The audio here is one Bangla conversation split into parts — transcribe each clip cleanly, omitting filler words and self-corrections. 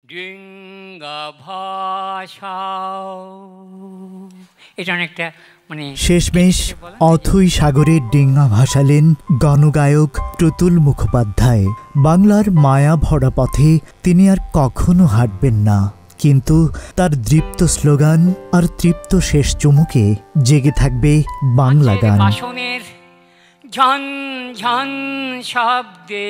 ডিঙ্গা ভাষাও, এটা অনেকটা মানে শেষমেশ অথৈ সাগরের ডিঙ্গা ভাসালেন গণগায়ক প্রতুল মুখোপাধ্যায়। বাংলার মায়া ভরা পথে তিনি আর কখনো হাঁটবেন না, কিন্তু তার দৃপ্ত স্লোগান আর তৃপ্ত শেষ চুমুকে জেগে থাকবে বাংলা গান। বাসনের ঝন ঝন শব্দে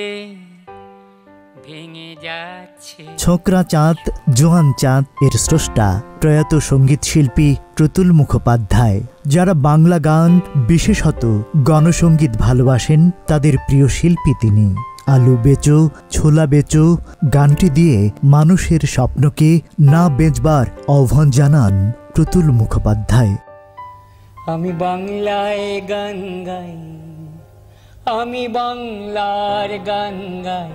ভেঙে যাচ্ছে। ছোকরা চাঁদ জোয়ান চাঁদ এর স্রষ্টা প্রয়াত সঙ্গীত শিল্পী প্রতুল মুখোপাধ্যায়। যারা বাংলা গান বিশেষত গণসঙ্গীত ভালোবাসেন তাদের প্রিয় শিল্পী তিনি। আলু বেচো ছোলা বেচো গানটি দিয়ে মানুষের স্বপ্নকে না বেচবার আহ্বান জানান প্রতুল মুখোপাধ্যায়। আমি বাংলায় গান গাই, আমি বাংলার গান গাই,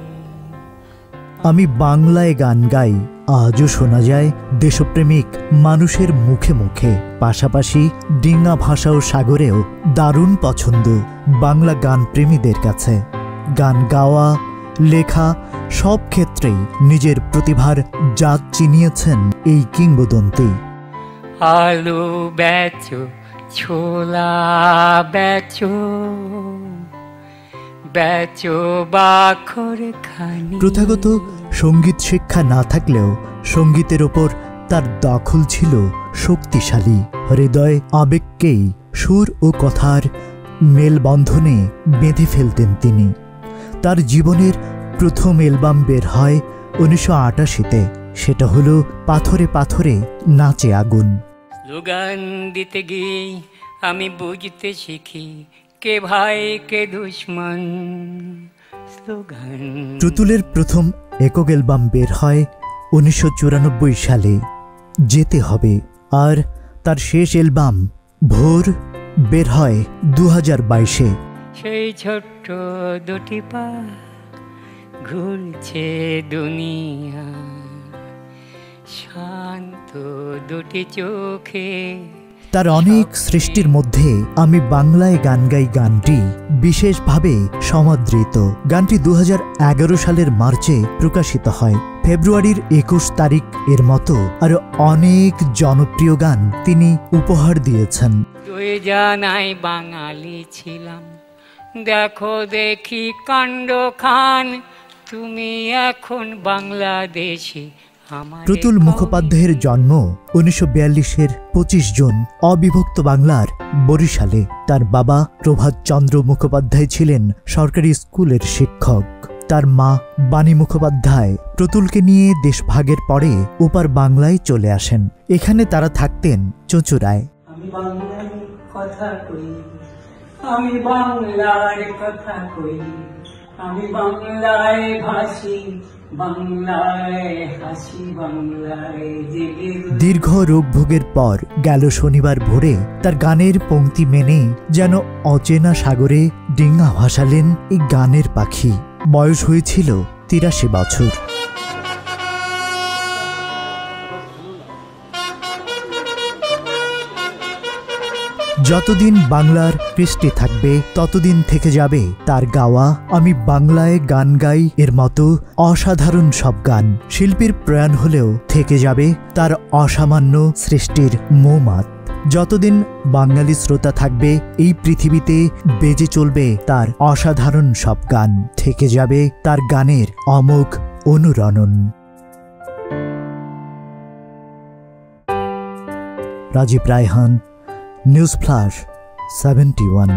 আমি বাংলায় গান গাই আজও শোনা যায় দেশপ্রেমিক মানুষের মুখে মুখে। পাশাপাশি ডিঙ্গা ভাষা ও সাগরেও দারুণ পছন্দ বাংলা গান প্রেমীদের কাছে। গান গাওয়া লেখা সব ক্ষেত্রেই নিজের প্রতিভার জাত চিনিয়েছেন এই কিংবদন্তি। আলু বেচো ছোলা বেচো বেচো বাখর খানি। প্রথাগত সঙ্গীত শিক্ষা না থাকলেও সঙ্গীতের ওপর তার দখল ছিল শক্তিশালী। হৃদয় আবেগকেই সুর ও কথার মেলবন্ধনে বেঁধে ফেলতেন তিনি। তার জীবনের প্রথম অ্যালবাম বের হয় 1988-তে। সেটা হলো পাথরে পাথরে নাচে আগুন। স্লোগান দিতে গিয়ে আমি বুঝতে শিখি কে ভাই কে দুশ্মন। স্লোগান। প্রতুলের প্রথম একক অ্যালবাম বের হয় 1994 সালে, যেতে হবে। আর তার শেষ অ্যালবাম ভোর বের হয় 2022-এ। সেই ছোট্ট দুটি পা ঘুরছে দুনিয়া, শান্ত দুটি চোখে। তার অনেক সৃষ্টির মধ্যে আমি বাংলায় গান গাই গানটি বিশেষভাবে সমাদৃত। গানটি 2011 সালের মার্চে প্রকাশিত হয়। ফেব্রুয়ারির 21 তারিখ এর মতো আরো অনেক জনপ্রিয় গান তিনি উপহার দিয়েছেন। তুই জানাই বাঙালি ছিলাম, দেখো দেখি কাণ্ড খান, তুমি এখন বাংলাদেশি। প্রতুল মুখোপাধ্যায়ের জন্ম 1942-এর 25 জুন অবিভক্ত বাংলার বরিশালে। তার বাবা প্রভাত চন্দ্র মুখোপাধ্যায় ছিলেন সরকারি স্কুলের শিক্ষক। তার মা বাণী মুখোপাধ্যায় প্রতুলকে নিয়ে দেশভাগের পরে ওপার বাংলায় চলে আসেন। এখানে তারা থাকতেন চুঁচুড়ায়। আমি বাংলার কথা কই, আমি বাংলার কথা কই, আমি বাংলায় ভাসি, বাংলায় হাসি, বাংলায় জেগে। দীর্ঘ রোগভোগের পর গেল শনিবার ভোরে তার গানের পংক্তি মেনে যেন অচেনা সাগরে ডিঙ্গা ভাসালেন এই গানের পাখি। বয়স হয়েছিল 83 বছর। যতদিন বাংলার কৃষ্টি থাকবে ততদিন থেকে যাবে তার গাওয়া আমি বাংলায় গান গাই এর মতো অসাধারণ সব গান। শিল্পীর প্রয়াণ হলেও থেকে যাবে তার অসামান্য সৃষ্টির মৌমাত। যতদিন বাঙালি শ্রোতা থাকবে এই পৃথিবীতে বেজে চলবে তার অসাধারণ সব গান। থেকে যাবে তার গানের অমোঘ অনুরণন। Rajib Raihan, news flash 71।